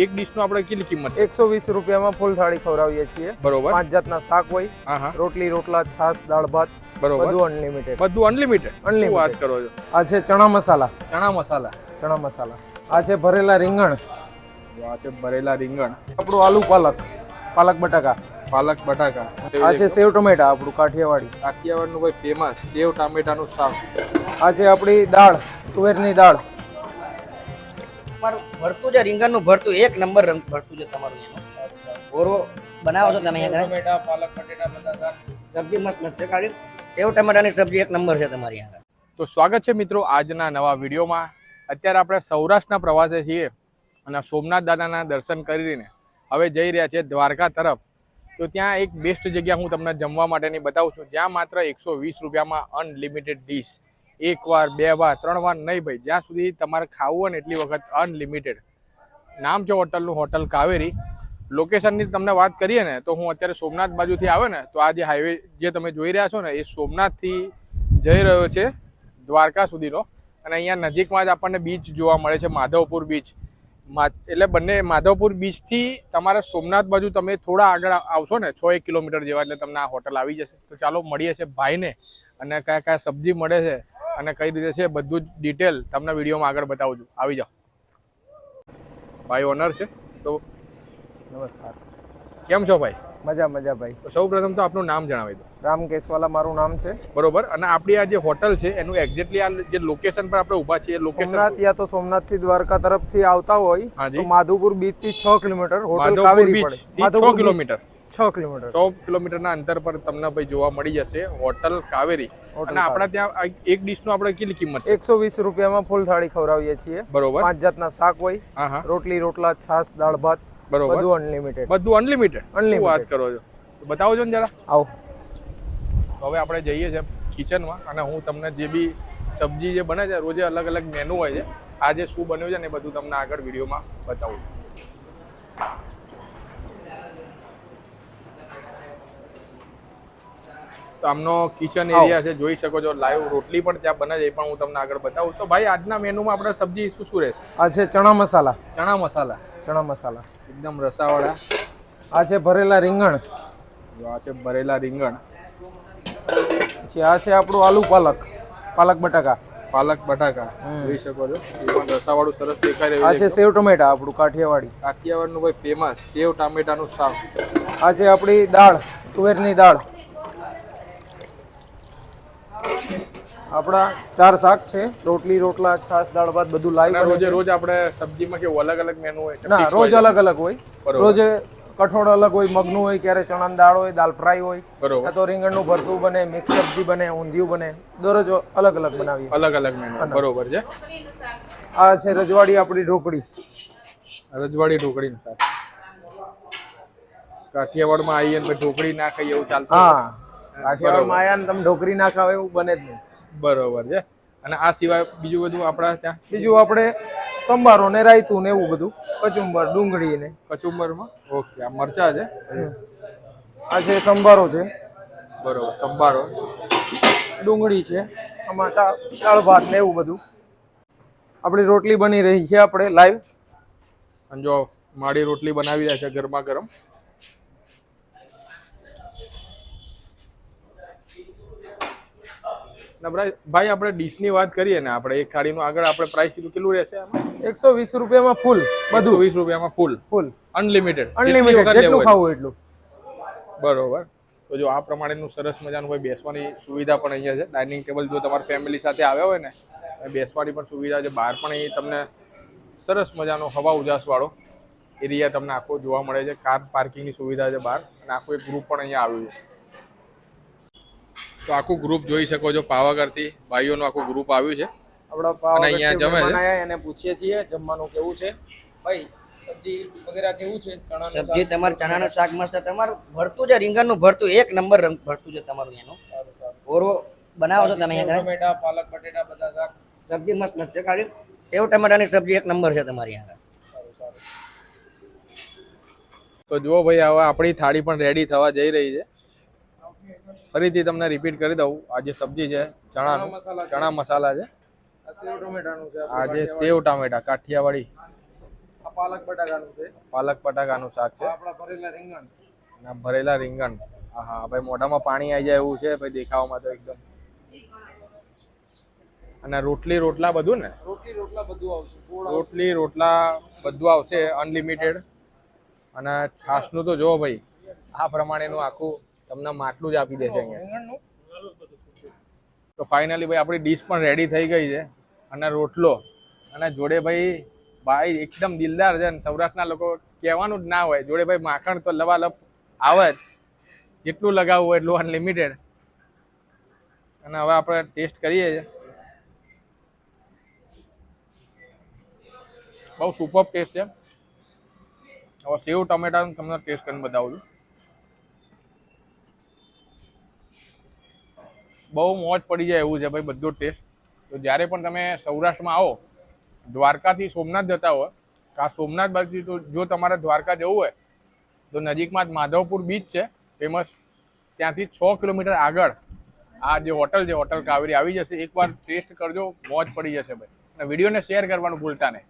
એક ડીશ નો આપણે કેટલી કિંમત છે? 120 રૂપિયામાં ફૂલ થાળી ખવડાવીએ છીએ. બરોબર. 5 જાતના શાક હોય, રોટલી રોટલા છાશ દાળ ભાત, બરોબર. બધું અનલિમિટેડ. બધું અનલિમિટેડ. શું વાત કરો છો? આ છે ચણા મસાલા. ચણા મસાલા. ચણા મસાલા. આ છે ભરેલા રીંગણ. આ છે ભરેલા રીંગણ. આપણું આલુ પાલક, પાલક બટાકા. પાલક બટાકા. આ છે સેવ ટમેટા, આપણું કાઠિયાવાડી. કાઠિયાવાડનું કોઈ ફેમસ સેવ ટામેટાનું શાક. આ છે આપણી દાળ, તુવેરની દાળ. તમારું ભરતું છે રીંગણનું ભરતું એક નંબર રંગ ભરતું છે તમારું એનું. ઓરો બનાવો છો તમે અહીંયા ટમેટા પાલક બટેટા બધા શાક. સબ્જી મસ્ત છે ખાલી સેવ ટમેટાની સબ્જી એક નંબર છે તમારી આગળ. તો સ્વાગત છે મિત્રો આજના નવા વિડીયોમાં. અત્યારે આપણે સૌરાષ્ટ્રના પ્રવાસે છીએ અને સોમનાથ દાદાના દર્શન કરીને હવે જઈ રહ્યા છીએ દ્વારકા તરફ. તો ત્યાં એક બેસ્ટ જગ્યા હું તમને જમવા માટેની બતાવું છું, જ્યાં માત્ર 120 રૂપિયામાં અનલિમિટેડ ડીશ. એક વાર, બે વાર, ત્રણ વાર નહીં ભાઈ, જ્યાં સુધી તમારે ખાવું હોય ને એટલી વખત અનલિમિટેડ. નામ છે હોટલનું, હોટલ કાવેરી. લોકેશનની તમને વાત કરીએ ને તો હું અત્યારે સોમનાથ બાજુથી આવે ને તો આ જે હાઈવે જે તમે જોઈ રહ્યા છો ને એ સોમનાથથી જઈ રહ્યો છે દ્વારકા સુધીનો. અને અહીંયા નજીકમાં જ આપણને બીચ જોવા મળે છે, માધવપુર બીચ. એટલે બંને માધવપુર બીચથી તમારે સોમનાથ બાજુ તમે થોડા આગળ આવશો ને 6-1 કિલોમીટર જેવા એટલે તમને આ હોટલ આવી જશે. તો ચાલો મળીએ છે ભાઈને અને કયા કયા સબ્જી મળે છે અને કઈ રીતે છે બધું જ ડિટેલ તમને વિડીયોમાં આગળ બતાવું છું. આવી જાઓ. ભાઈ ઓનર છે. તો નમસ્કાર. કેમ છો ભાઈ? મજા મજા ભાઈ. તો સૌ પ્રથમ તો આપનું નામ જણાવી દો. રામ કેસવાલા મારું નામ છે. બરોબર. અને આપણી આ જે હોટલ છે એનું એક્ઝેક્ટલી આ જે લોકેશન પર આપણે ઊભા છીએ લોકેશન સોમનાથ યા તો સોમનાથ થી દ્વારકા તરફથી આવતા હોય તો માધવપુર બીચ થી 6 kilometre hotel Madhavpur Kaveri beach પડે. થી 6 કિલોમીટર 6 કિલોમીટર 100 કિલોમીટરના અંતર પર તમને ભાઈ જોવા મળી જશે હોટલ કાવેરી. અને આપણા ત્યાં એક ડીશ નો આપણે કેટલી કિંમત છે? 120 રૂપિયામાં ફૂલ થાળી ખવડાવીએ છીએ. બરોબર. 5 જાતના શાક હોય, રોટલી રોટલા છાશ દાળ ભાત, બરોબર. બધું અનલિમિટેડ. બધું અનલિમિટેડ. શું વાત કરો છો? બતાવો છો ને જરા. આવો. હવે આપણે જઈએ છીએ કિચનમાં અને હું તમને જે બી સબ્જી જે બને છે રોજે અલગ અલગ મેનુ હોય છે. આજે શું બન્યું છે ને એ બધું તમને આગળ વિડીયોમાં બતાવું. તો આમનો કિચન એરિયા છે, જોઈ શકો છો. લાઈવ રોટલી પણ ત્યાં બને છે એ પણ હું તમને આગળ બતાવું. તો ભાઈ આજના મેનુમાં આપણે સબ્જી શું શું રહેશે? આ છે ચણા મસાલા. ચણા મસાલા. ચણા મસાલા એકદમ રસાવાળા. આ છે ભરેલા રીંગણ. આ છે ભરેલા રીંગણ. પછી આ છે આપણું આલુ પાલક, પાલક બટાકા. પાલક બટાકા જોઈ શકો છો. એ પણ રસાવાળું સરસ દેખાઈ આ રહ્યું છે સેવ ટમેટા, આપણું કાઠિયાવાડી. કાઠિયાવાડનું કોઈ ફેમસ સેવ ટામેટાનું શાક. આ છે આપણી દાળ, તુવેરની દાળ. આપણા 4 શાક છે, રોટલી રોટલા છાશ દાળ ભાત બધું લાઈવ. રોજે રોજ આપણે સબ્જીમાં કેવું અલગ અલગ મેનુ હોય? ના, રોજ અલગ અલગ હોય. રોજે કઠોળ અલગ હોય, મગનું હોય, ક્યારે ચણાની દાળ હોય, દાળ ફ્રાય હોય, બરોબર. તો રીંગણનું ભરતું બને, મિક્સ સબ્જી બને, ઊંધિયું બને. દરરોજ અલગ અલગ બનાવીએ. અલગ અલગ મેનુ. બરોબર છે. આ છે રજવાડી આપણી ઢોકળી. રજવાડી ઢોકળીનું શાક. કાઠિયાવાડમાં આવીએ ને ઢોકળી ના ખાઈએ એવું ચાલતું? હા, કાઠિયાવાડમાં આયા ને તમે ઢોકળી ના ખાવ એવું બને જ નહીં. બરોબર છે. અને આ સિવાય બીજું બધું આપણા ત્યાં? બીજું આપણે સંભારો ને રાયતું ને એવું બધું, કચુંબર ડુંગળી ને. કચુંબરમાં ઓકે. આ મરચા છે. આ છે સંભારો છે. બરોબર. સંભારો. ડુંગળી છે. આમાં દાળ ભાત ને એવું બધું. આપણી રોટલી બની રહી છે આપણે લાઈવ. અને જો માડી રોટલી બનાવી રહ્યા છે ગરમા ગરમ. ભાઈ આપણે ડીશની વાત કરીએ ને, આપણે એક થાળીનું આગળ આપણે પ્રાઇસ કીધું કેટલું રહેશે? 120 રૂપિયામાં ફૂલ બધું. 120 રૂપિયામાં ફૂલ ફૂલ અનલિમિટેડ. અનલિમિટેડ જેટલું ખાવું એટલું. બરોબર. તો જો આ પ્રમાણેનું સરસ મજાનું કોઈ બેસવાની સુવિધા પણ અહીંયા છે. ડાઇનિંગ ટેબલ જો તમારી ફેમિલી સાથે આવ્યા હોય ને બેસવાની પણ સુવિધા છે. બહાર પણ અહીં તમને સરસ મજાનો હવા ઉજાસવાળો એરિયા તમને આખો જોવા મળે છે. કાર પાર્કિંગની સુવિધા છે બહાર અને આખું એક ગ્રુપ પણ અહીંયા આવ્યું છે. તો આખું ગ્રુપ જોઈ શકો છો, પાવાગઢથી ભાઈઓનું આખું ગ્રુપ આવ્યું છે. આપણા અહીંયા જમે છે. એને પૂછીએ છીએ જમવાનું કેવું છે ભાઈ, સબ્જી વગેરે કેવું છે? સબ્જી તમારું ચણાનું શાક મસ્ત, તમારું ભરતું છે રીંગણનું ભરતું એક નંબર રંગ ભરતું છે તમારું એનું. ઓરો બનાવો છો તમે અહીંયા ટમેટા પાલક બટેટા બધા શાક. સબ્જી મસ્ત છે ખાલી સેવ ટમેટાની સબ્જી એક નંબર છે તમારી આગળ. તો જુઓ ભાઈ, હવે આપણી થાળી પણ રેડી થવા જઈ રહી છે. ફરીથી તમને રિપીટ કરી દઉં. આ જે સબ્જી છે ચણા મસાલા છે. સેવ ટમેટાનું છે. આ જે સેવ ટામેટા કાઠિયાવાડી. આ પાલક બટાકાનું છે. પાલક બટાકાનું શાક છે આ આપણા ભરેલા રીંગણ. અને ભરેલા રીંગણ. હા ભાઈ મોઢામાં પાણી આવી જાય એવું છે ભાઈ દેખાવામાં તો એકદમ. અને રોટલી રોટલા બધું ને? રોટલી રોટલા બધું આવશે. ગોળ રોટલી રોટલા બધું આવશે અનલિમિટેડ. અને છાશનું તો જો ભાઈ આ પ્રમાણેનું આખું તમને માટલું જ આપી દેશે અહીંયા. રીંગણનું તો ફાઇનલી ભાઈ આપણી ડીશ પણ રેડી થઈ ગઈ છે. અને રોટલો અને જોડે ભાઈ એકદમ દિલદાર છે ને સૌરાષ્ટ્રના લોકો કહેવાનું જ ના હોય. જોડે ભાઈ માખણ તો લવાલપ આવે જ, જેટલું લગાવવું હોય એટલું અનલિમિટેડ. અને હવે આપણે ટેસ્ટ કરીએ છીએ. બહુ સુપર ટેસ્ટ છે. હવે સેવ ટમેટાનું તમને ટેસ્ટ કરીને બતાવું છું. બહુ મોજ પડી જાય એવું છે ભાઈ બધો ટેસ્ટ. તો જ્યારે પણ તમે સૌરાષ્ટ્રમાં આવો, દ્વારકાથી સોમનાથ જતા હોય, તો આ સોમનાથ બાજુ તો જો તમારે દ્વારકા જવું હોય તો નજીકમાં જ માધવપુર બીચ છે ફેમસ. ત્યાંથી 6 કિલોમીટર આગળ આ જે હોટલ છે, હોટલ કાવેરી આવી જશે. એકવાર ટેસ્ટ કરજો, મોજ પડી જશે ભાઈ. અને વિડીયોને શેર કરવાનું ભૂલતા નહીં.